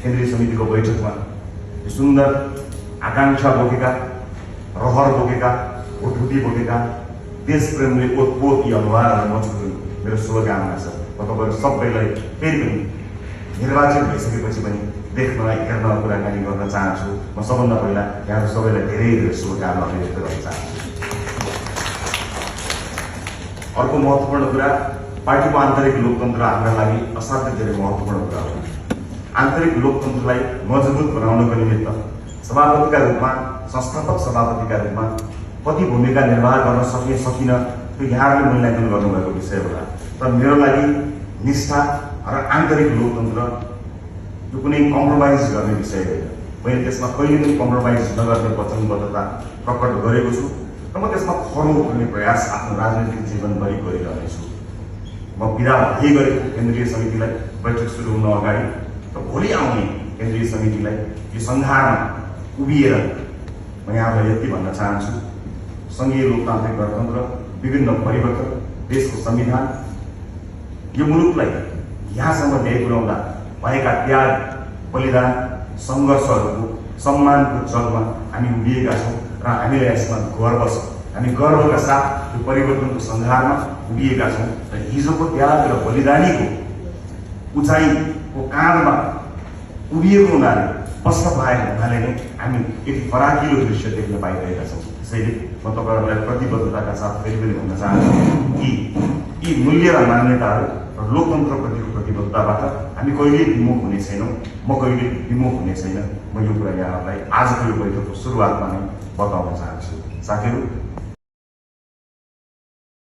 केन्द्रीय समितिको बैठकमा सुन्दर आकांक्षा बोकेका, रहर बोकेका, भुटभुटी बोकेका, देशप्रेमले ओतपोत यी अनुहारहरू मचुक्नु मेरो शुभकामना छ। म तपाईँहरू सबैलाई फेरि पनि निर्वाचित भइसकेपछि पनि देख्न हेर्न कुराकानी गर्न चाहन्छु। म सबभन्दा पहिला यहाँहरू सबैलाई धेरै धेरै शुभकामना व्यक्त गर्न चाहन्छु। अर्को महत्त्वपूर्ण कुरा, पार्टीको आन्तरिक लोकतन्त्र हाम्रा लागि असाध्यै धेरै महत्त्वपूर्ण कुरा हो। आन्तरिक लोकतन्त्रलाई मजबुत बनाउनको निमित्त सभापतिका रूपमा, संस्थापक सभापतिका रूपमा कति भूमिका निर्वाह गर्न सकिए सकिन त्यो यहाँहरूले मूल्याङ्कन गर्नुभएको विषय होला। तर मेरो लागि निष्ठा र आन्तरिक लोकतन्त्र यो कुनै कम्प्रोमाइज गर्ने विषय होइन। मैले त्यसमा कहिले पनि कम्प्रोमाइज नगर्ने वचनबद्धता प्रकट गरेको छु र म त्यसमा खरो गर्ने प्रयास आफ्नो राजनैतिक जीवनभरि गरिरहनेछु। म बिदा भए गरेको केन्द्रीय समितिलाई बैठक सुरु हुन अगाडि र भोलि आउने केन्द्रीय समितिलाई यो सन्धारमा उभिएर म यहाँलाई यति भन्न चाहन्छु, सङ्घीय लोकतान्त्रिक गणतन्त्र, विभिन्न परिवर्तन, देशको संविधान, यो मुलुकलाई यहाँसम्म ल्याइ पुर्याउँदा भएका त्याग, बलिदान, सङ्घर्षहरूको सम्मानको जगमा हामी उभिएका छौँ र हामीलाई यसमा गर्व छ। हामी गर्वका साथ यो परिवर्तनको सन्धारमा उभिएका छौँ र हिजोको त्याग र बलिदानीको उचाइको काँधमा उभिएको हुनाले, बस्न पाएको हुनाले नै हामी एक फराकिलो दृश्य देख्न पाइरहेका छौँ। त्यसैले म तपाईँहरूलाई प्रतिबद्धताका साथ फेरि पनि भन्न चाहन्छु कि यी मूल्य र मान्यताहरू र लोकतन्त्रप्रतिको प्रतिबद्धताबाट हामी कहिले विमुख हुने छैनौँ। म कहिले विमुख हुने छैन। म यो कुरा यहाँहरूलाई आजको यो बैठकको सुरुवातमा नै बताउन चाहन्छु। साथीहरू,